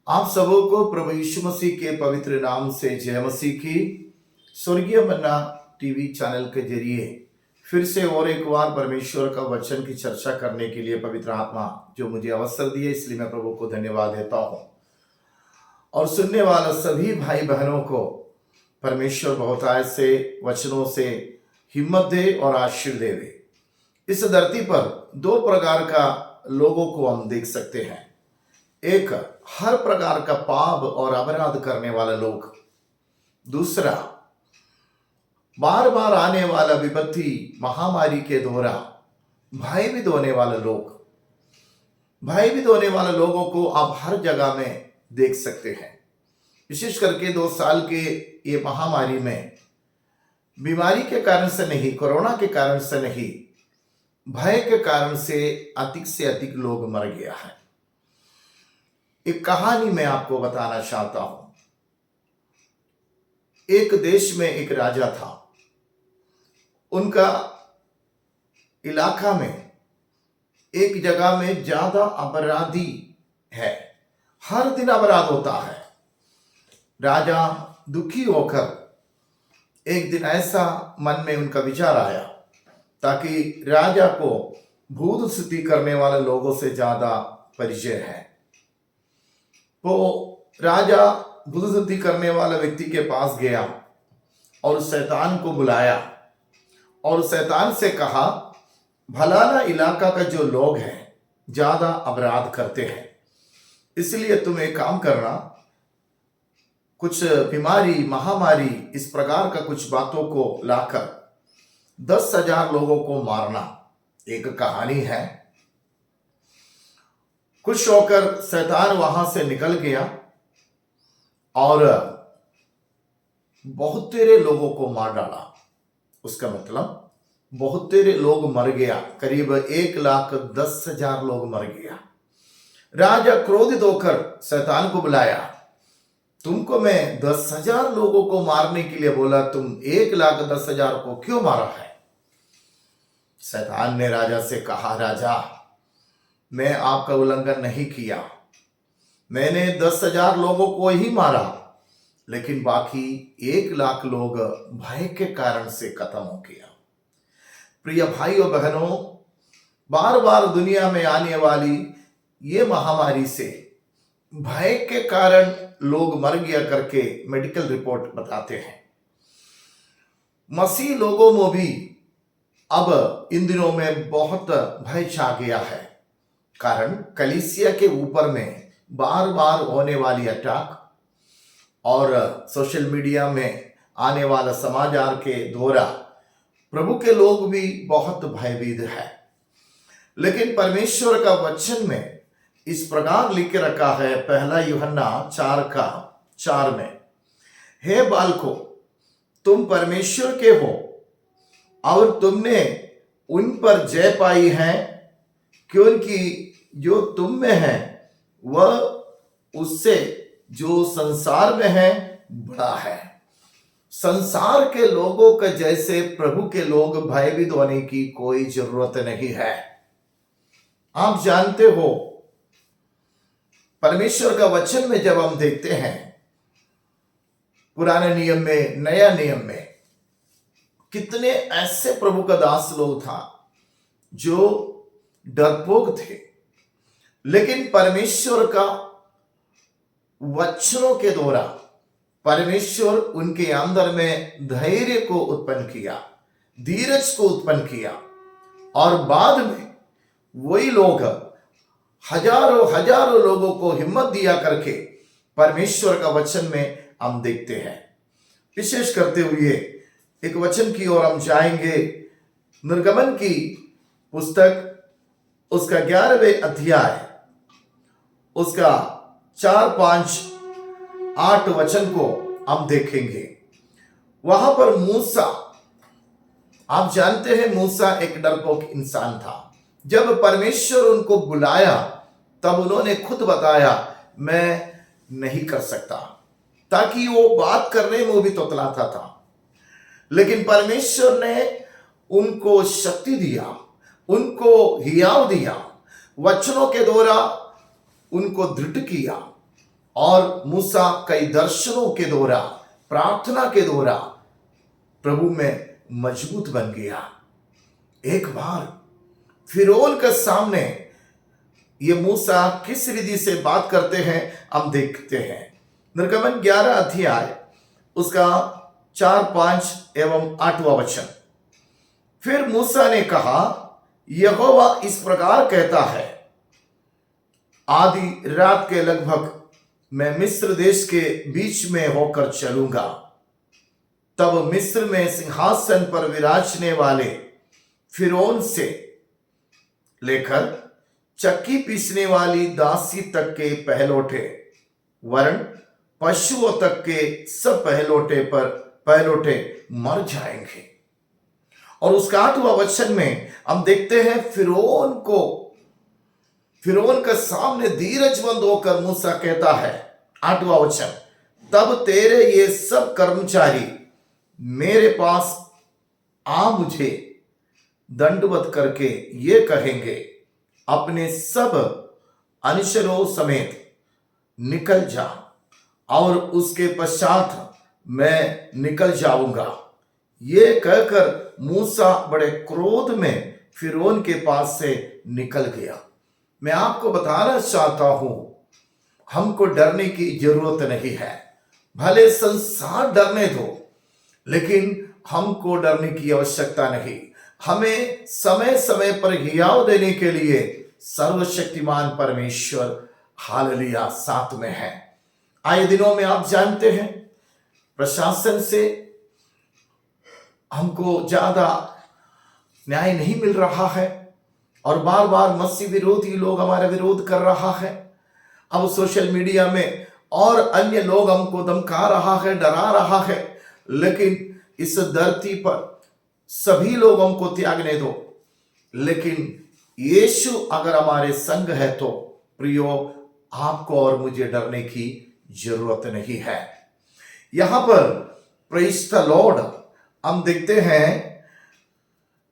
आप सबों को प्रभु यीशु मसीह के पवित्र नाम से जय मसीह की। स्वर्गीय मन्ना टीवी चैनल के जरिए फिर से और एक बार परमेश्वर का वचन की चर्चा करने के लिए पवित्र आत्मा जो मुझे अवसर दिए, इसलिए मैं प्रभु को धन्यवाद देता हूं। और सुनने वाले सभी भाई बहनों को परमेश्वर बहुतायत से वचनों से हिम्मत दे और आशीर्वाद दे। इस धरती पर दो प्रकार का लोगों को हम देख सकते हैं। एक, हर प्रकार का पाप और अपराध करने वाले लोग। दूसरा, बार बार आने वाला विपत्ति महामारी के दौरान भयभीत होने वाले लोग। भयभीत होने वाले लोगों को आप हर जगह में देख सकते हैं। विशेष करके 2 साल के ये महामारी में बीमारी के कारण से नहीं, कोरोना के कारण से नहीं, भय के कारण से अधिक लोग मर गया है। एक कहानी मैं आपको बताना चाहता हूं। एक देश में एक राजा था। उनका इलाका में एक जगह में ज्यादा अपराधी है। हर दिन अपराध होता है। राजा दुखी होकर एक दिन ऐसा मन में उनका विचार आया ताकि राजा को भूत सिद्धि करने वाले लोगों से ज्यादा परिचय है। तो राजा भूत सिद्धि करने वाले व्यक्ति के पास गया और शैतान को बुलाया और शैतान से कहा, भलाना इलाका का जो लोग हैं ज्यादा अपराध करते हैं, इसलिए तुम एक काम करना, कुछ बीमारी महामारी इस प्रकार का कुछ बातों को लाकर 10,000 लोगों को मारना। एक कहानी है। खुश होकर शैतान वहां से निकल गया और बहुत तेरे लोगों को मार डाला। उसका मतलब बहुत तेरे लोग मर गया। करीब 1,10,000 लोग मर गया। राजा क्रोधित होकर शैतान को बुलाया, तुमको मैं 10,000 लोगों को मारने के लिए बोला, तुम 1,10,000 को क्यों मारा है? शैतान ने राजा से कहा, राजा, मैं आपका उल्लंघन नहीं किया। मैंने 10,000 लोगों को ही मारा, लेकिन बाकी 1,00,000 लोग भय के कारण से खत्म हो गया। प्रिय भाइयों बहनों, बार बार दुनिया में आने वाली ये महामारी से भय के कारण लोग मर गया करके मेडिकल रिपोर्ट बताते हैं। मसीह लोगों में भी अब इन दिनों में बहुत भय छा गया है। कारण कलीसिया के ऊपर में बार बार होने वाली अटैक और सोशल मीडिया में आने वाला समाचार के द्वारा प्रभु के लोग भी बहुत भयभीत है। लेकिन परमेश्वर का वचन में इस प्रकार लिख के रखा है, 1 यूहन्ना 4:4 में, हे बालको, तुम परमेश्वर के हो और तुमने उन पर जय पाई है, क्योंकि जो तुम में है वह उससे जो संसार में है बड़ा है। संसार के लोगों के जैसे प्रभु के लोग भयभीत होने की कोई जरूरत नहीं है। आप जानते हो, परमेश्वर का वचन में जब हम देखते हैं, पुराने नियम में, नया नियम में, कितने ऐसे प्रभु का दास लोग था जो डरपोक थे, लेकिन परमेश्वर का वचनों के द्वारा परमेश्वर उनके अंदर में धैर्य को उत्पन्न किया, धीरज को उत्पन्न किया, और बाद में वही लोग हजारों हजारों लोगों को हिम्मत दिया करके परमेश्वर का वचन में हम देखते हैं। विशेष करते हुए एक वचन की ओर हम जाएंगे। निर्गमन की पुस्तक उसका 11वें अध्याय, उसका 4, 5, 8 वचन को हम देखेंगे। वहां पर मूसा, आप जानते हैं मूसा एक डरपोक इंसान था। जब परमेश्वर उनको बुलाया तब उन्होंने खुद बताया, मैं नहीं कर सकता, ताकि वो बात करने में भी तोतलाता था। लेकिन परमेश्वर ने उनको शक्ति दिया, उनको हियाव दिया, वचनों के द्वारा उनको दृढ़ किया और मूसा कई दर्शनों के द्वारा, प्रार्थना के द्वारा प्रभु में मजबूत बन गया। एक बार फिरौन के सामने ये मूसा किस रीति से बात करते हैं हम देखते हैं। निर्गमन 11 अध्याय उसका 4, 5 एवं 8वां वचन। फिर मूसा ने कहा, यहोवा इस प्रकार कहता है, आधी रात के लगभग मैं मिस्र देश के बीच में होकर चलूंगा। तब मिस्र में सिंहासन पर विराजने वाले फिरौन से लेकर चक्की पीसने वाली दासी तक के पहलौठे, वरन पशुओं तक के सब पहलौठे मर जाएंगे। और उसका 8वां वचन में हम देखते हैं फिरौन के सामने धीरजमंद होकर मूसा कहता है, 8वां वचन, तब तेरे ये सब कर्मचारी मेरे पास आ मुझे दंडवत करके ये कहेंगे, अपने सब अनुचरों समेत निकल जा, और उसके पश्चात मैं निकल जाऊंगा। ये कहकर मूसा बड़े क्रोध में फिरौन के पास से निकल गया। मैं आपको बताना चाहता हूं, हमको डरने की जरूरत नहीं है। भले संसार डरने दो, लेकिन हमको डरने की आवश्यकता नहीं। हमें समय समय पर हियाव देने के लिए सर्वशक्तिमान परमेश्वर हालेलुया साथ में है। आए दिनों में आप जानते हैं, प्रशासन से हमको ज्यादा न्याय नहीं मिल रहा है, और बार बार मसीह विरोधी लोग हमारा विरोध कर रहा है। अब सोशल मीडिया में और अन्य लोग हमको धमका रहा है, डरा रहा है। लेकिन इस धरती पर सभी लोग हमको त्यागने दो, लेकिन यीशु अगर हमारे संग है तो प्रियो, आपको और मुझे डरने की जरूरत नहीं है। यहां पर प्रेज़ द लॉर्ड हम देखते हैं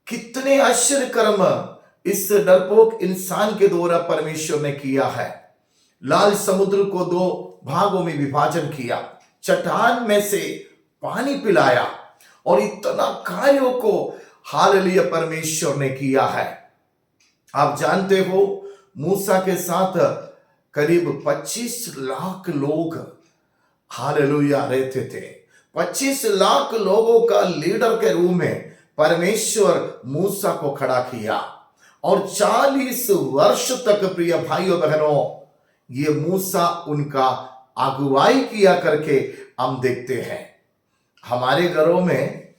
कितने आश्चर्य कर्म इस डरपोक इंसान के द्वारा परमेश्वर ने किया है। लाल समुद्र को 2 भागों में विभाजन किया, चट्टान में से पानी पिलाया, और इतना कार्यों को हालेलुया परमेश्वर ने किया है। आप जानते हो, मूसा के साथ करीब 25 लाख लोग हालेलुया रहते थे। 25 लाख लोगों का लीडर के रूप में परमेश्वर मूसा को खड़ा किया, और 40 वर्ष तक प्रिय भाइयों बहनों, ये मूसा उनका अगुवाई किया करके हम देखते हैं। हमारे घरों में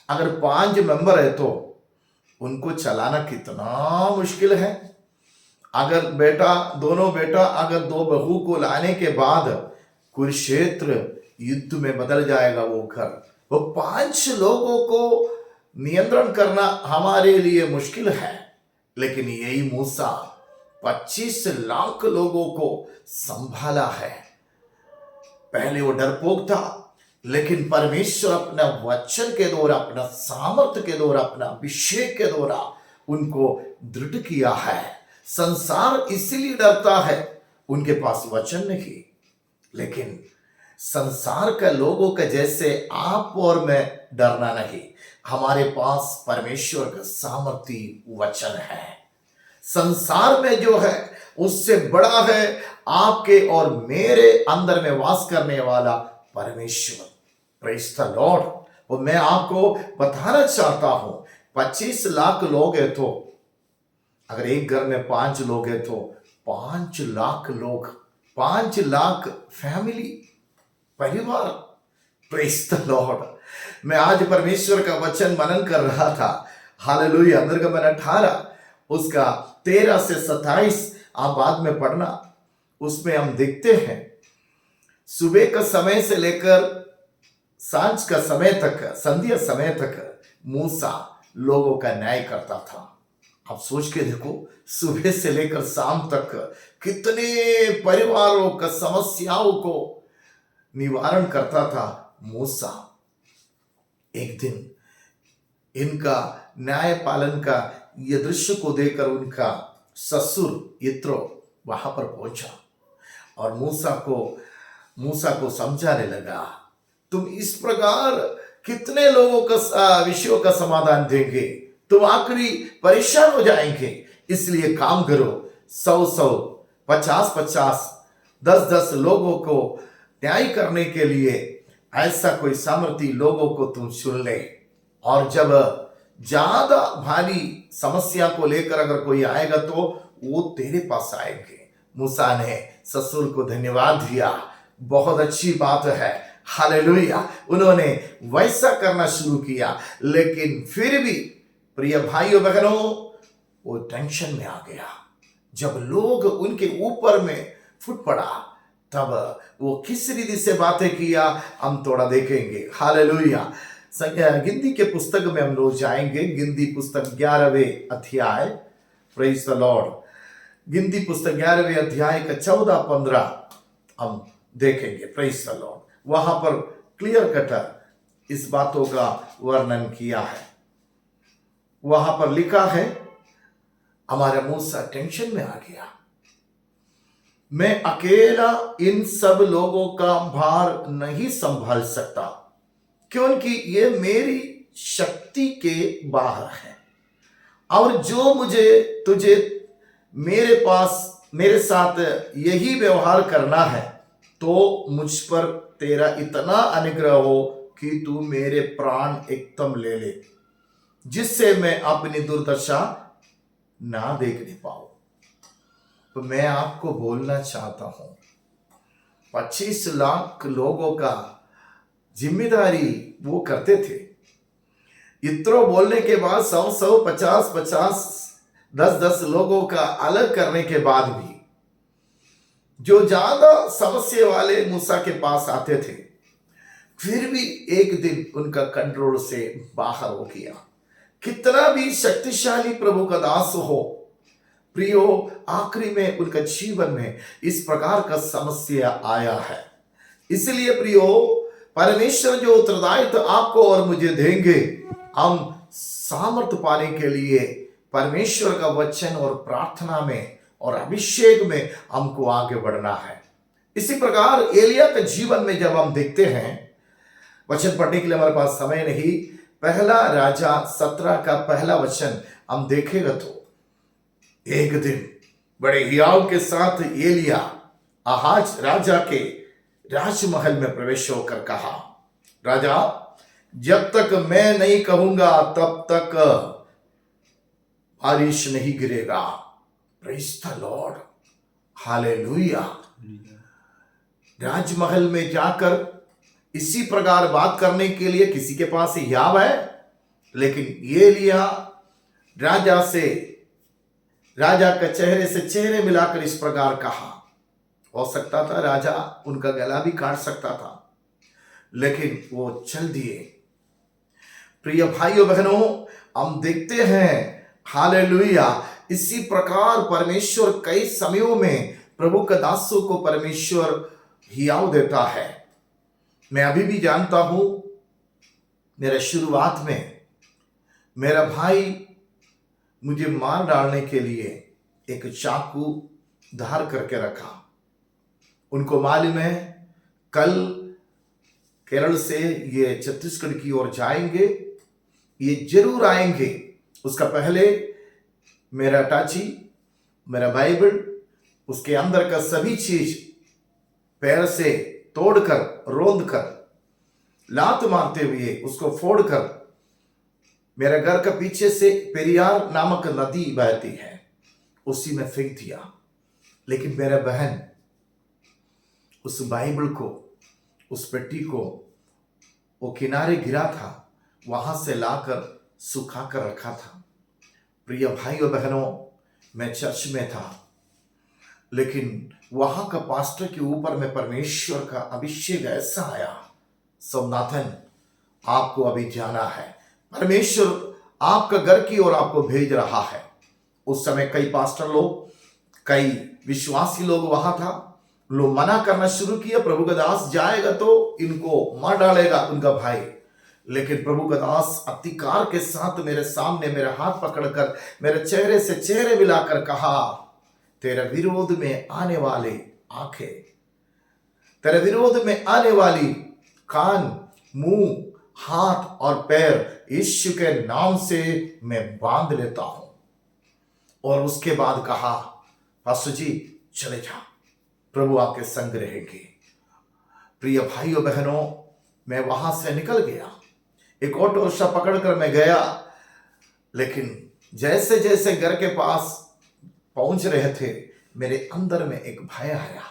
अगर 5 मेंबर है तो उनको चलाना कितना मुश्किल है। अगर दोनों बेटा अगर 2 बहू को लाने के बाद कुरुक्षेत्र युद्ध में बदल जाएगा वो घर। वो 5 लोगों को नियंत्रण करना हमारे लिए मुश्किल है, लेकिन यही मूसा 25 लाख लोगों को संभाला है। पहले वो डरपोक था, लेकिन परमेश्वर अपना वचन के द्वारा, अपना सामर्थ्य के द्वारा, अपना अभिषेक के द्वारा उनको दृढ़ किया है। संसार इसलिए डरता है, उनके पास वचन नहीं, लेकिन संसार के लोगों के जैसे आप और मैं डरना नहीं। हमारे पास परमेश्वर का सामर्थ्य वचन है। संसार में जो है उससे बड़ा है आपके और मेरे अंदर में वास करने वाला परमेश्वर। Praise the Lord. वो मैं आपको बताना चाहता हूं, 25 लाख लोग हैं तो अगर एक घर में 5 लोग हैं तो 5 लाख लोग, 5 लाख फैमिली, परिवार। Praise the Lord. मैं आज परमेश्वर का वचन मनन कर रहा था। हालेलुया। निर्गमन 18 उसका 13 से 27 आप बाद में पढ़ना। उसमें हम देखते हैं सुबह का समय से लेकर सांझ का समय तक, संध्या समय तक मूसा लोगों का न्याय करता था। आप सोच के देखो, सुबह से लेकर शाम तक कितने परिवारों का समस्याओं को निवारण करता था मूसा। एक दिन इनका न्याय पालन का ये दृश्य को देखकर उनका ससुर यित्रो वहां पर पहुंचा और मूसा को मूसा को समझाने लगा, तुम इस प्रकार कितने लोगों का विषयों का समाधान देंगे, तुम आखिरी परेशान हो जाएंगे। इसलिए काम करो, 100-100, 50-50, 10-10 लोगों को न्याय करने के लिए ऐसा कोई सामर्थी लोगों को तुम चुन ले। और जब ज्यादा भारी समस्या को लेकर अगर कोई आएगा तो वो तेरे पास आएंगे। मूसा ने ससुर को धन्यवाद दिया, बहुत अच्छी बात है, हालेलुया। उन्होंने वैसा करना शुरू किया, लेकिन फिर भी प्रिय भाइयों बहनों, वो टेंशन में आ गया। जब लोग उनके ऊपर में फुट पड़ा, तब वो किस रीति से बातें किया हम थोड़ा देखेंगे, हालेलुया। गिनती के पुस्तक में हम लोग जाएंगे, गिनती पुस्तक 11वें अध्याय, प्रेज द लॉर्ड। गिनती पुस्तक 11वें अध्याय का 14-15 हम देखेंगे, प्रेज द लॉर्ड। वहां पर क्लियर कटर इस बातों का वर्णन किया है। वहां पर लिखा है, हमारा मूसा टेंशन में आ गया, मैं अकेला इन सब लोगों का भार नहीं संभाल सकता, क्योंकि ये मेरी शक्ति के बाहर है। और जो तुझे मेरे साथ यही व्यवहार करना है, तो मुझ पर तेरा इतना अनुग्रह हो कि तू मेरे प्राण एकदम ले ले, जिससे मैं अपनी दुर्दशा ना देखने पाऊं। तो मैं आपको बोलना चाहता हूं, 25 लाख लोगों का जिम्मेदारी वो करते थे। इतना बोलने के बाद 100-100, 50-50, 10-10 लोगों का अलग करने के बाद भी जो ज्यादा समस्या वाले मूसा के पास आते थे, फिर भी एक दिन उनका कंट्रोल से बाहर हो गया। कितना भी शक्तिशाली प्रभु का दास हो, प्रियो, आखिरी में उनका जीवन में इस प्रकार का समस्या आया है। इसलिए प्रियो, परमेश्वर जो उत्तरदायित्व आपको और मुझे देंगे, हम सामर्थ्य पाने के लिए परमेश्वर का वचन और प्रार्थना में और अभिषेक में हमको आगे बढ़ना है। इसी प्रकार एलिया के जीवन में जब हम देखते हैं, वचन पढ़ने के लिए हमारे पास समय नहीं, पहला राजा 17 का पहला वचन हम देखेगा तो, एक दिन बड़े हियाव के साथ एलिया आहाज राजा के राजमहल में प्रवेश होकर कहा, राजा, जब तक मैं नहीं कहूंगा तब तक बारिश नहीं गिरेगा। प्रेज द लॉर्ड, हालेलुया। राजमहल में जाकर इसी प्रकार बात करने के लिए किसी के पास हियाव है, लेकिन एलिया राजा का चेहरे से चेहरे मिलाकर इस प्रकार कहा। हो सकता था राजा उनका गला भी काट सकता था, लेकिन वो चल दिए। प्रिय भाइयों बहनों, हम देखते हैं, हालेलुया, इसी प्रकार परमेश्वर कई समयों में प्रभु के दासों को परमेश्वर हियाव देता है। मैं अभी भी जानता हूं, मेरे शुरुआत में मेरा भाई मुझे मार डालने के लिए एक चाकू धार करके रखा। उनको मालूम है कल केरल से ये छत्तीसगढ़ की ओर जाएंगे, ये जरूर आएंगे। उसका पहले मेरा टाची, मेरा बाइबल, उसके अंदर का सभी चीज पैर से तोड़कर, रोंदकर, लात मारते हुए उसको फोड़कर मेरे घर का पीछे से पेरियार नामक नदी बहती है, उसी में फेंक दिया। लेकिन मेरा बहन उस बाइबल को, उस पेटी को वो किनारे गिरा था, वहां से लाकर सुखा कर रखा था। प्रिय भाइयों बहनों, मैं चर्च में था, लेकिन वहां का पास्टर के ऊपर में परमेश्वर का अभिषेक ऐसा आया, सोमनाथन आपको अभी जाना है, परमेश्वर आपका घर की ओर आपको भेज रहा है। उस समय कई पास्टर लोग, कई विश्वासी लोग वहां था, लोग मना करना शुरू किया, प्रभु का दास जाएगा तो इनको मार डालेगा उनका भाई। लेकिन प्रभु का दास अधिकार के साथ मेरे सामने मेरा हाथ पकड़कर मेरे चेहरे से चेहरे मिलाकर कहा, तेरे विरोध में आने वाले आंखें, तेरे विरोध में आने वाली कान, मुंह, हाथ और पैर यीशु के नाम से मैं बांध लेता हूं। और उसके बाद कहा, पास्टर जी चले जा, प्रभु आपके संग रहेंगे। प्रिय भाइयों बहनों, मैं वहां से निकल गया, एक ऑटो रिक्शा पकड़कर मैं गया, लेकिन जैसे जैसे घर के पास पहुंच रहे थे मेरे अंदर में एक भय आया।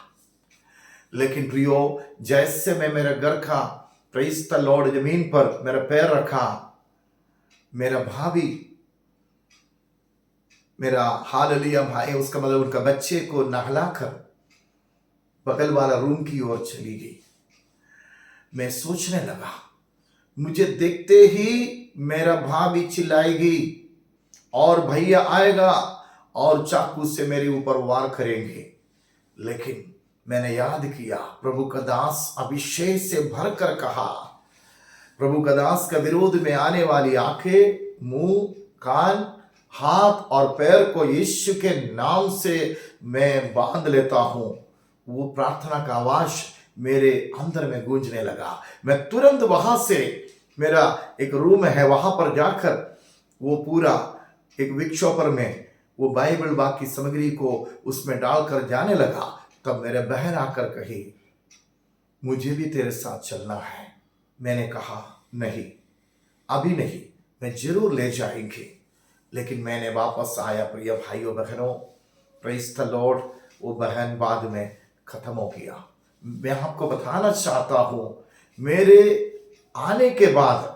लेकिन प्रियो, जैसे मैं मेरे घर का प्रेज़ द लॉर्ड जमीन पर मेरा पैर रखा, मेरा भाभी, मेरा हालेलुया भाई, उसका मतलब उनका बच्चे को नहलाकर बगल वाला रूम की ओर चली गई। मैं सोचने लगा, मुझे देखते ही मेरा भाभी चिल्लाएगी और भैया आएगा और चाकू से मेरे ऊपर वार करेंगे। लेकिन मैंने याद किया, प्रभु का दास अभिषेक से भरकर कहा, प्रभु का दास का विरोध में आने वाली आंखें, मुंह, कान, हाथ और पैर को यीशु के नाम से मैं बांध लेता हूं। वो प्रार्थना का आवाज मेरे अंदर में गूंजने लगा। मैं तुरंत वहां से, मेरा एक रूम है वहां पर जाकर वो पूरा एक विक्षोपर में वो बाइबल बाकी सामग्री को उसमें डालकर जाने लगा। तब मेरे बहन आकर कही, मुझे भी तेरे साथ चलना है। मैंने कहा, नहीं, अभी नहीं, मैं जरूर ले जाएंगे। लेकिन मैंने वापस आया। प्रिय भाइयों बहनों, प्रेज़ द लॉर्ड, वो बहन बाद में खत्म हो गया। मैं आपको बताना चाहता हूं, मेरे आने के बाद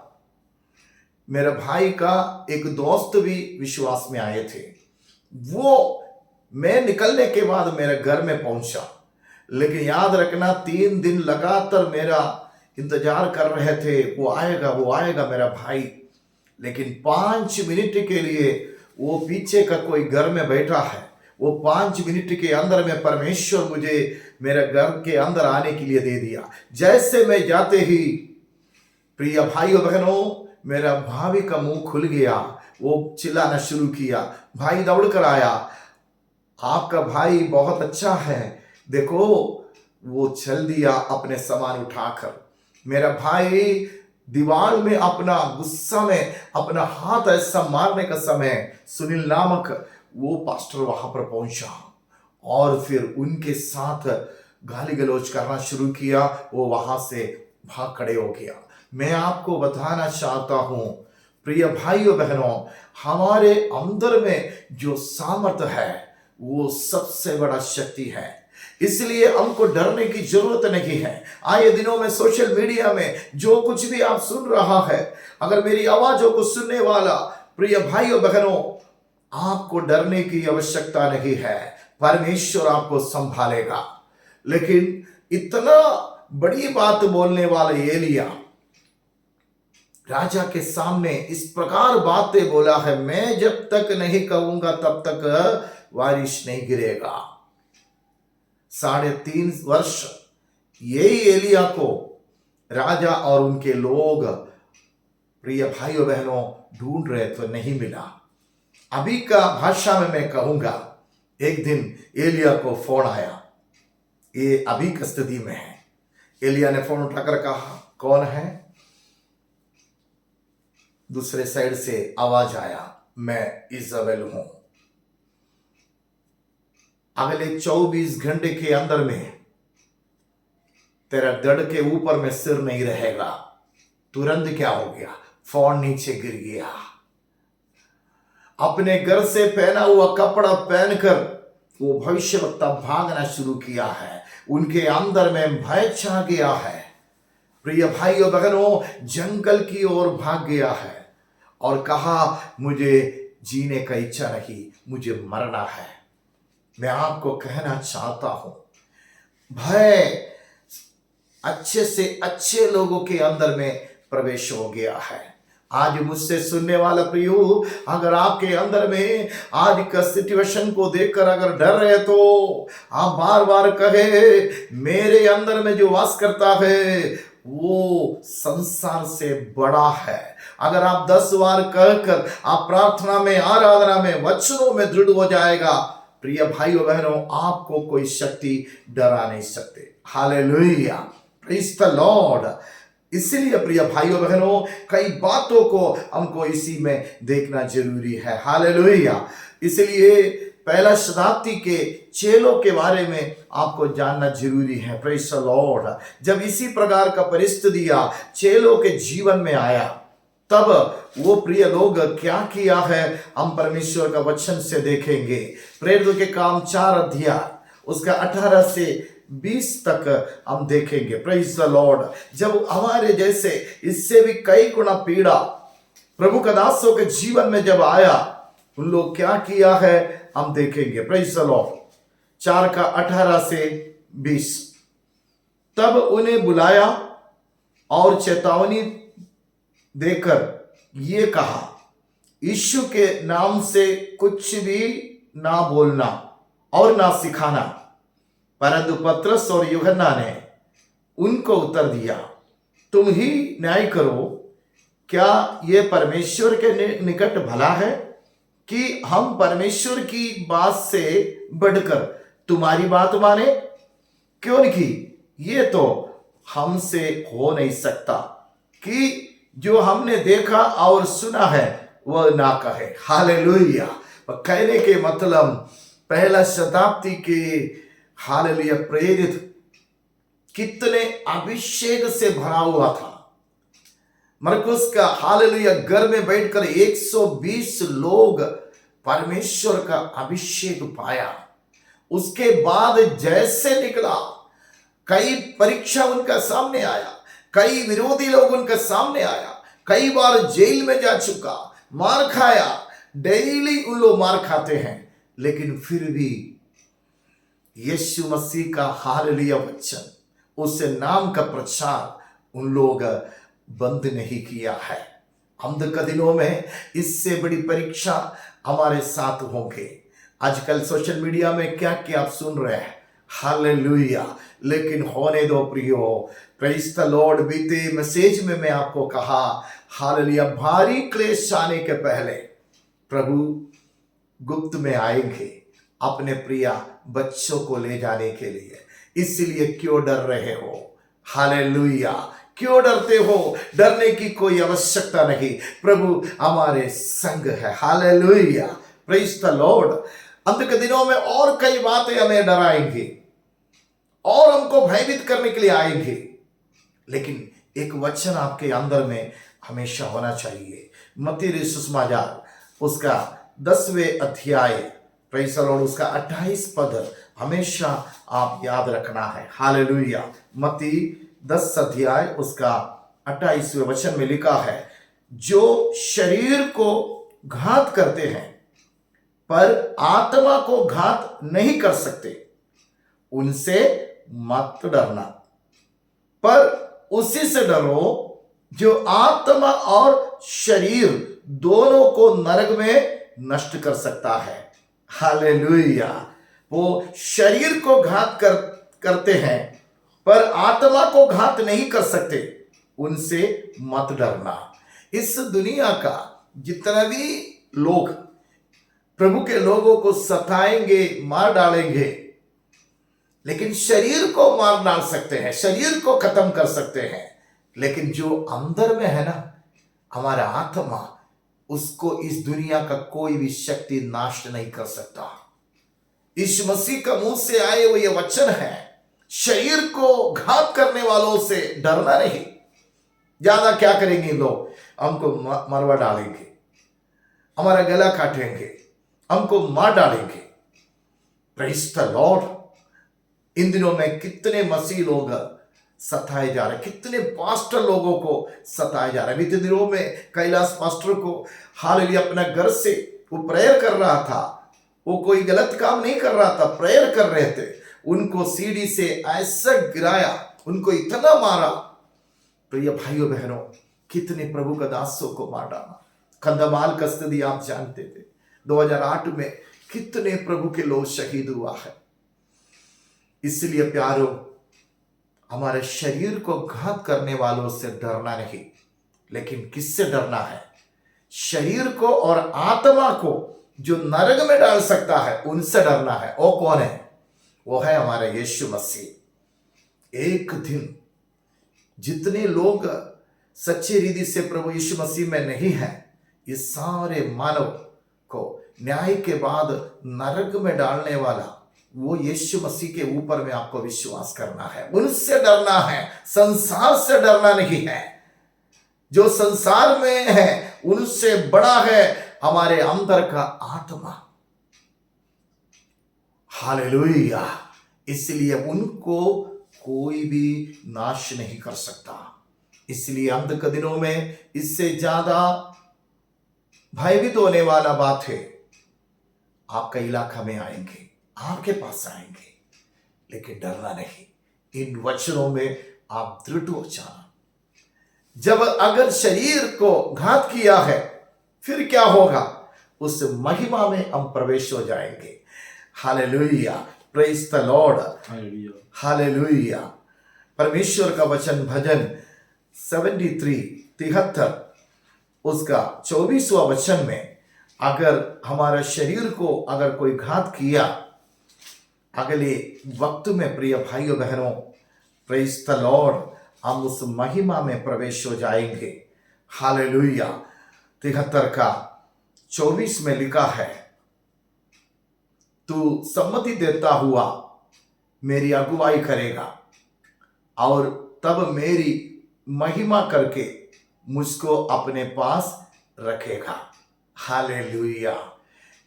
मेरे भाई का एक दोस्त भी विश्वास में आए थे। वो मैं निकलने के बाद मेरे घर में पहुंचा, लेकिन याद रखना 3 दिन लगातार मेरा इंतजार कर रहे थे, वो आएगा मेरा भाई। लेकिन 5 मिनट के लिए वो पीछे का कोई घर में बैठा है। वो 5 मिनट के अंदर में परमेश्वर मुझे मेरे घर के अंदर आने के लिए दे दिया। जैसे मैं जाते ही, प्रिय भाइयों बहनों, मेरा भाभी का मुंह खुल गया। वो चिल्लाना शुरू किया, भाई दौड़ कर आया, आपका भाई बहुत अच्छा है, देखो। वो चल दिया अपने सामान उठाकर। मेरा भाई दीवार में अपना गुस्सा में अपना हाथ ऐसा मारने का समय सुनील नामक वो पास्टर वहां पर पहुंचा और फिर उनके साथ गाली गलौज करना शुरू किया। वो वहां से भाग खड़े हो गया। मैं आपको बताना चाहता हूं, प्रिय भाइयों बहनों, हमारे अंदर में जो सामर्थ्य है वो सबसे बड़ा शक्ति है। इसलिए हमको डरने की जरूरत नहीं है। आए दिनों में सोशल मीडिया में जो कुछ भी आप सुन रहा है, अगर मेरी आवाजों को सुनने वाला प्रिय भाइयों बहनों, आपको डरने की आवश्यकता नहीं है। परमेश्वर आपको संभालेगा। लेकिन इतना बड़ी बात बोलने वाले एलिया राजा के सामने इस प्रकार बातें बोला है, मैं जब तक नहीं कहूंगा तब तक बारिश नहीं गिरेगा। 3.5 वर्ष यही एलिया को राजा और उनके लोग, प्रिय भाइयों बहनों, ढूंढ रहे तो नहीं मिला। अभी का भाषा में मैं कहूंगा, एक दिन एलिया को फोन आया। ये अभी की स्थिति में है। एलिया ने फोन उठाकर कहा, कौन है? दूसरे साइड से आवाज आया, मैं इज़ाबेल हूं। अगले 24 घंटे के अंदर में तेरा दड़ के ऊपर में सिर नहीं रहेगा। तुरंत क्या हो गया? फोन नीचे गिर गया। अपने घर से पहना हुआ कपड़ा पहनकर वो भविष्यवक्ता भागना शुरू किया है। उनके अंदर में भय छा गया है। प्रिय भाइयों बहनों, जंगल की ओर भाग गया है और कहा, मुझे जीने का इच्छा नहीं, मुझे मरना है। मैं आपको कहना चाहता हूं, भय अच्छे से अच्छे लोगों के अंदर में प्रवेश हो गया है। आज मुझसे सुनने वाला प्रियो, अगर आपके अंदर में आज का सिचुएशन को देखकर अगर डर रहे तो आप बार बार कहे, मेरे अंदर में जो वास करता है वो संसार से बड़ा है। अगर आप 10 बार कहकर आप प्रार्थना में, आराधना में, वचनों में दृढ़ हो जाएगा, प्रिय भाइयों बहनों, आपको कोई शक्ति डरा नहीं सकते। Hallelujah, praise the Lord. इसलिए प्रिय भाइयों बहनों, कई बातों को हमको इसी में देखना जरूरी है। हालेलुया। इसलिए पहला शताब्दी के चेलों के बारे में आपको जानना जरूरी है। Praise the Lord. जब इसी प्रकार का परिस्थितियां चेलों के जीवन में आया, तब वो प्रिय लोग क्या किया है, हम परमेश्वर का वचन से देखेंगे। प्रेरितों के काम 4 अध्याय उसका 18 से 20 तक हम देखेंगे। Praise the Lord. जब हमारे जैसे इससे भी कई गुना पीड़ा प्रभु का दासों के जीवन में जब आया, उन लोग क्या किया है हम देखेंगे। Praise the Lord. 4 का 18 से 20। तब उन्हें बुलाया और चेतावनी देकर ये कहा, यीशु के नाम से कुछ भी ना बोलना और ना सिखाना। परंतु पतरस और यूहन्ना ने उनको उत्तर दिया, तुम ही न्याय करो, क्या ये परमेश्वर के निकट भला है कि हम परमेश्वर की बात से बढ़कर तुम्हारी बात माने? क्योंकि ये तो हमसे हो नहीं सकता कि जो हमने देखा और सुना है वह ना कहे। हालेलुया। कहने के मतलब पहला शताब्दी के हालेलुया प्रेरित कितने अभिषेक से भरा हुआ था। मरकुस का हालेलुया घर में बैठकर 120 लोग परमेश्वर का अभिषेक पाया। उसके बाद जैसे निकला, कई परीक्षा उनका सामने आया, कई विरोधी लोग उनके सामने आया, कई बार जेल में जा चुका, मार खाया। डेली उन लोग मार खाते हैं, लेकिन फिर भी यीशु मसीह का हालेलुया वचन, उस नाम का प्रचार उन लोग बंद नहीं किया है। अंत के दिनों में इससे बड़ी परीक्षा हमारे साथ होंगे। आजकल सोशल मीडिया में क्या क्या आप सुन रहे हैं। हालेलुया। लेकिन होने दो प्रियो। Praise the Lord. बीते मैसेज में मैं आपको कहा, हालेलुया, भारी क्लेश आने के पहले प्रभु गुप्त में आएंगे अपने प्रिया बच्चों को ले जाने के लिए। इसलिए क्यों डर रहे हो? हालेलुया। क्यों डरते हो? डरने की कोई आवश्यकता नहीं। प्रभु हमारे संग है। हालेलुया। Praise the Lord. अंत के दिनों में और कई बातें हमें डराएंगी और हमको भयभीत करने के लिए आएंगे, लेकिन एक वचन आपके अंदर में हमेशा होना चाहिए। मत्ती सुसमाचार उसका 10वें अध्याय, प्रेज द लॉर्ड, उसका 28 पद हमेशा आप याद रखना है। हालेलुया। मत्ती 10 अध्याय उसका 28वें वचन में लिखा है, जो शरीर को घात करते हैं पर आत्मा को घात नहीं कर सकते, उनसे मत डरना, पर उसी से डरो जो आत्मा और शरीर दोनों को नरक में नष्ट कर सकता है। हालेलुया। वो शरीर को घात करते हैं पर आत्मा को घात नहीं कर सकते, उनसे मत डरना। इस दुनिया का जितना भी लोग प्रभु के लोगों को सताएंगे, मार डालेंगे, लेकिन शरीर को मार डाल सकते हैं, शरीर को खत्म कर सकते हैं, लेकिन जो अंदर में है ना, हमारा आत्मा, उसको इस दुनिया का कोई भी शक्ति नाश नहीं कर सकता। इस मसीह का मुंह से आए हुए ये वचन है, शरीर को घात करने वालों से डरना नहीं। ज्यादा क्या करेंगे लोग? हमको मरवा डालेंगे, हमारा गला काटेंगे, हमको मार डालेंगे। Praise the Lord. इन दिनों में कितने मसीह लोग सताए जा रहे हैं, कितने पास्टर लोगों को सताए जा रहे हैं। बीते दिनों में कैलाश पास्टर को हालेलुया अपना घर से वो प्रेयर कर रहा था, वो कोई गलत काम नहीं कर रहा था, प्रेयर कर रहे थे, उनको सीढ़ी से ऐसा गिराया, उनको इतना मारा। प्रिय भाइयों बहनों, कितने प्रभु का दासों को मार डाला। कंधमाल कस्टडी आप जानते थे, 2008 में कितने प्रभु के लोग शहीद हुआ है। इसलिए प्यारो, हमारे शरीर को घात करने वालों से डरना नहीं, लेकिन किससे डरना है? शरीर को और आत्मा को जो नरक में डाल सकता है, उनसे डरना है। वो कौन है? वो है हमारा यीशु मसीह। एक दिन जितने लोग सच्ची रीति से प्रभु यीशु मसीह में नहीं है, ये सारे मानव को न्याय के बाद नरक में डालने वाला वो यीशु मसीह के ऊपर में आपको विश्वास करना है, उनसे डरना है, संसार से डरना नहीं है। जो संसार में है उनसे बड़ा है हमारे अंदर का आत्मा। हालेलुया। इसलिए उनको कोई भी नाश नहीं कर सकता। इसलिए अंत के दिनों में इससे ज्यादा भयभीत होने वाला बात है, आपका इलाका में आएंगे, आपके पास आएंगे, लेकिन डरना नहीं। इन वचनों में आप दृढ़ हो जाना। जब अगर शरीर को घात किया है फिर क्या होगा, उस महिमा में हम प्रवेश हो जाएंगे। Hallelujah, praise the Lord, hallelujah. परमेश्वर का वचन भजन 73 उसका 24वां वचन में, अगर हमारा शरीर को अगर कोई घात किया, अगले वक्त में प्रिय भाइयों बहनों, प्रेज द लॉर्ड, हम उस महिमा में प्रवेश हो जाएंगे। हालेलुया। 73 का 24 में लिखा है, तू सम्मति देता हुआ मेरी अगुवाई करेगा और तब मेरी महिमा करके मुझको अपने पास रखेगा। हालेलुया।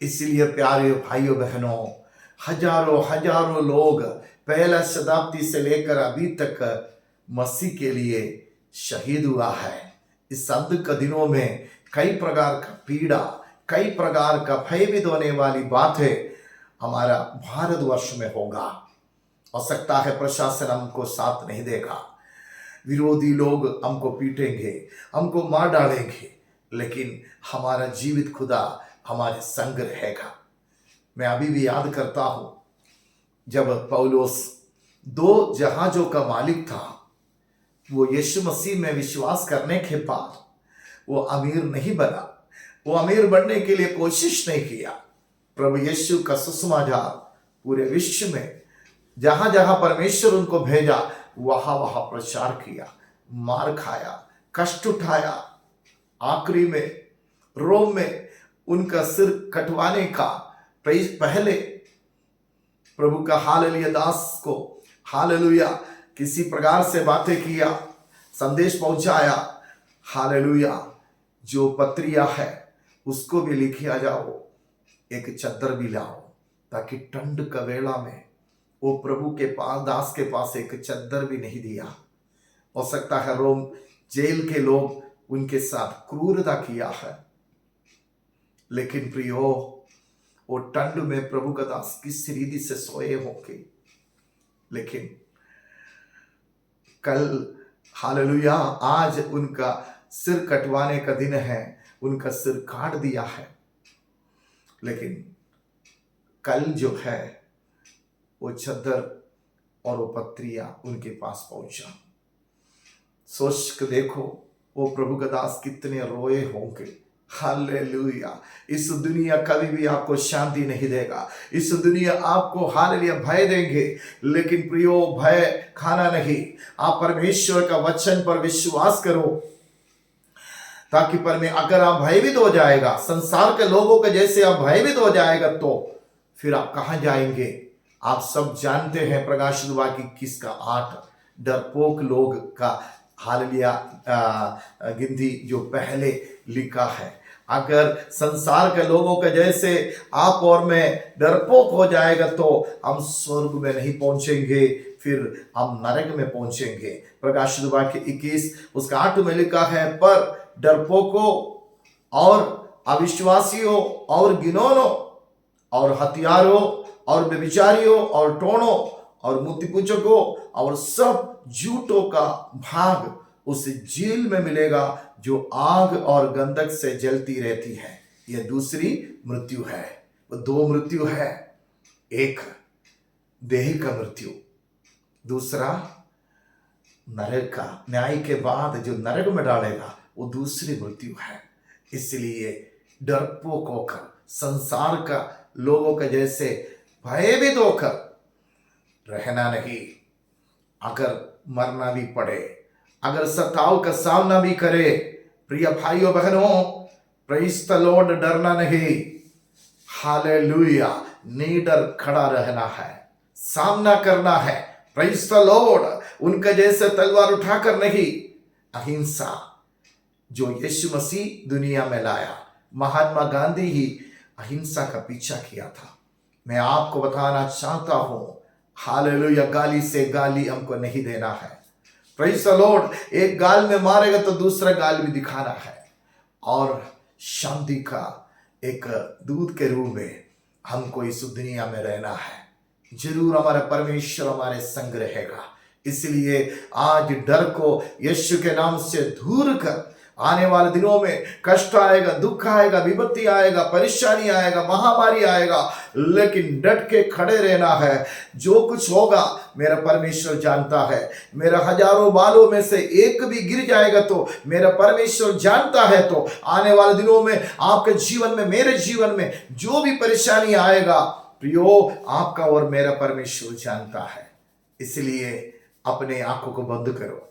इसलिए प्यारे भाइयों बहनों, हजारों हजारों लोग पहला शताब्दी से लेकर अभी तक मसीह के लिए शहीद हुआ है। इस अंत के दिनों में कई प्रकार का पीड़ा, कई प्रकार का भयभीत होने वाली बातें हमारा भारतवर्ष में होगा। हो सकता है प्रशासन हमको साथ नहीं देगा, विरोधी लोग हमको पीटेंगे, हमको मार डालेंगे, लेकिन हमारा जीवित खुदा हमारे संग रहेगा। मैं अभी भी याद करता हूं, जब पौलुस 2 जहाजों का मालिक था, वो यीशु मसीह में विश्वास करने के बाद वो अमीर नहीं बना, वो अमीर बनने के लिए कोशिश नहीं किया। प्रभु यीशु का सुसमाचार पूरे विश्व में जहां जहां परमेश्वर उनको भेजा वहां वहां प्रचार किया, मार खाया, कष्ट उठाया, आखिरी में रोम में उनका सिर कटवाने का पहले प्रभु का हालेलुया दास को हालेलुया किसी प्रकार से बातें किया, संदेश पहुंचाया। हालेलुया। जो पत्रिया है उसको भी लिखिया जाओ, एक चद्दर भी लाओ, ताकि ठंड का वेला में वो प्रभु के पास, दास के पास एक चद्दर भी नहीं दिया। हो सकता है रोम जेल के लोग उनके साथ क्रूरता किया है, लेकिन प्रियो, वो ठंड में प्रभु का दास किस रीति से सोए होंगे। लेकिन कल हालेलुया आज उनका सिर कटवाने का दिन है, उनका सिर काट दिया है, लेकिन कल जो है वो चद्दर और वो पत्रिया उनके पास पहुंचा। सोच के देखो वो प्रभु का दास कितने रोए होंगे। हालेलुया। इस दुनिया कभी भी आपको शांति नहीं देगा, इस दुनिया आपको हालेलुया भय देंगे, लेकिन प्रियो भय खाना नहीं। आप परमेश्वर का वचन पर विश्वास करो, ताकि अगर आप भयभीत हो जाएगा, संसार के लोगों के जैसे आप भयभीत हो जाएगा, तो फिर आप कहां जाएंगे। आप सब जानते हैं प्रकाशित वाक्य किसका 8 डरपोक लोग का हालेलुया गिनती जो पहले लिखा है। अगर संसार के लोगों के जैसे आप और मैं डरपोक हो जाएगा, तो हम स्वर्ग में नहीं पहुंचेंगे, फिर हम नरक में पहुंचेंगे। प्रकाशित वाक्य 21 उसका 8 में लिखा है, पर डरपोकों और अविश्वासियों और गिनौनों और हथियारों और व्यभिचारियों और टोणों और मूर्तिपूजकों और सब झूठों का भाग उस जेल में मिलेगा जो आग और गंधक से जलती रहती है। यह दूसरी मृत्यु है। वो 2 मृत्यु है, एक देह का मृत्यु, दूसरा नरक का, न्याय के बाद जो नरक में डालेगा वो दूसरी मृत्यु है। इसलिए डरपोक होकर, संसार का लोगों के जैसे भयभीत होकर रहना नहीं। अगर मरना भी पड़े, अगर सताव का सामना भी करे, प्रिय भाइयों बहनों, प्रेज़ द लॉर्ड, डरना नहीं, हालेलुया, निडर खड़ा रहना है, सामना करना है, प्रेज़ द लॉर्ड। उनका जैसे तलवार उठाकर नहीं, अहिंसा जो यीशु मसीह दुनिया में लाया, महात्मा गांधी ही अहिंसा का पीछा किया था। मैं आपको बताना चाहता हूं, हालेलुया, गाली से गाली हमको नहीं देना है, प्रेज़ द लॉर्ड। एक गाल में मारेगा तो दूसरा गाल भी दिखाना है, और शांति का एक दूत के रूप में हमको इस दुनिया में रहना है। जरूर हमारा परमेश्वर हमारे संग रहेगा। इसलिए आज डर को यीशु के नाम से दूर कर, आने वाले दिनों में कष्ट आएगा, दुख आएगा, विपत्ति आएगा, परेशानी आएगा, महामारी आएगा, लेकिन डट के खड़े रहना है। जो कुछ होगा मेरा परमेश्वर जानता है। मेरा हजारों बालों में से एक भी गिर जाएगा तो मेरा परमेश्वर जानता है। तो आने वाले दिनों में आपके जीवन में, मेरे जीवन में जो भी परेशानी आएगा, प्रियो, आपका और मेरा परमेश्वर जानता है। इसलिए अपने आंखों को बंद करो,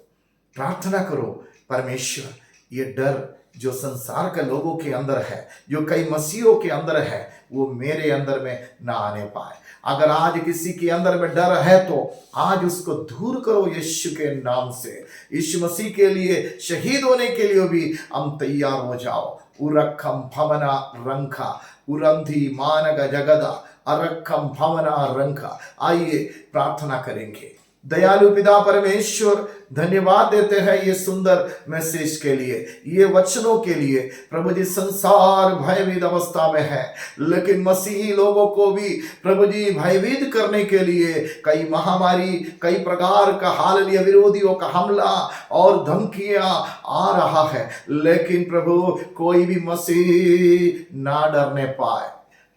प्रार्थना करो, परमेश्वर ये डर जो संसार के लोगों के अंदर है, जो कई मसीहों के अंदर है, वो मेरे अंदर में ना आने पाए। अगर आज किसी के अंदर में डर है तो आज उसको दूर करो यीशु के नाम से। यीशु मसीह के लिए शहीद होने के लिए भी हम तैयार हो जाओ। उरखम भवना रंखा उरंधी मानग जगदा अरखम भवना रंखा। आइए प्रार्थना करेंगे। दयालु पिता परमेश्वर, धन्यवाद देते हैं ये सुंदर मैसेज के लिए, ये वचनों के लिए। प्रभु जी, संसार भयभीत अवस्था में है, लेकिन मसीही लोगों को भी प्रभु जी भयभीत करने के लिए कई महामारी, कई प्रकार का हालिया विरोधियों का हमला और धमकियां आ रहा है, लेकिन प्रभु कोई भी मसीह ना डरने पाए।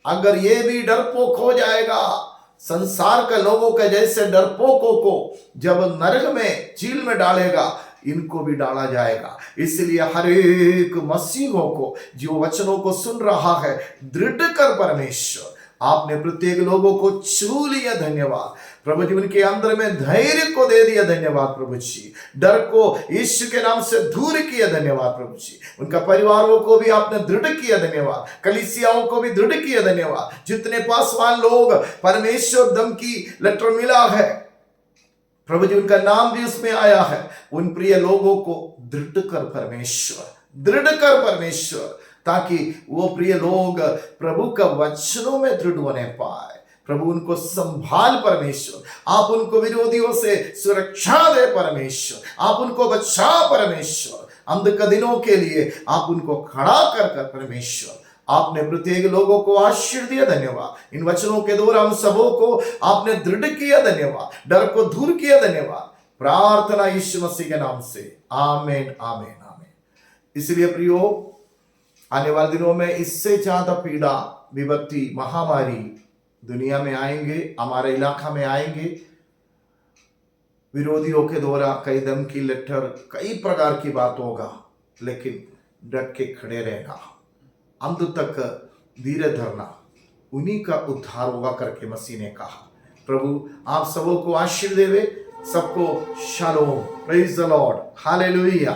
अगर ये भी डरपोक हो जाएगा, संसार के लोगों के जैसे डरपोकों को जब नरक में, झील में डालेगा, इनको भी डाला जाएगा। इसलिए हर एक मसीहों को जो वचनों को सुन रहा है, दृढ़ कर परमेश्वर आपने प्रत्येक लोगों को छू लिया। धन्यवाद प्रभु जी, उनके अंदर में धैर्य को दे दिया। धन्यवाद प्रभु जी, डर को यीशु के नाम से दूर किया। धन्यवाद प्रभु जी, उनका परिवारों को भी आपने दृढ़ किया। धन्यवाद, कलीसियाओं को भी दृढ़ किया। धन्यवाद, जितने पासवान लोग परमेश्वर धमकी लेटर मिला है प्रभु जी, उनका नाम भी उसमें आया है, उन प्रिय लोगों को दृढ़ कर परमेश्वर, दृढ़ कर परमेश्वर, ताकि वो प्रिय लोग प्रभु का वचनों में दृढ़ होने पाए। प्रभु उनको संभाल परमेश्वर, आप उनको विरोधियों से सुरक्षा दे परमेश्वर, आप उनको बचा परमेश्वर, अंत दिनों के लिए आप उनको खड़ा कर परमेश्वर आपने प्रत्येक लोगों को आशीर्वाद दिया। धन्यवाद, इन वचनों के द्वारा हम सबों को आपने दृढ़ किया। धन्यवाद, डर को दूर किया। धन्यवाद, प्रार्थना यीशु मसीह के नाम से, आमीन आमीन आमीन। इसलिए प्रियो, आने वाले दिनों में इससे ज्यादा पीड़ा, विपत्ति, महामारी दुनिया में आएंगे, हमारे इलाका में आएंगे। विरोधियों के द्वारा कई धमकी लेटर, कई प्रकार की बात होगा, लेकिन डट के खड़े रहना, अंत तक धीरे धरना, उन्हीं का उद्धार होगा करके मसीह ने कहा। प्रभु आप सबों को आशीर्वाद देवे, सबको shalom, praise the Lord, hallelujah.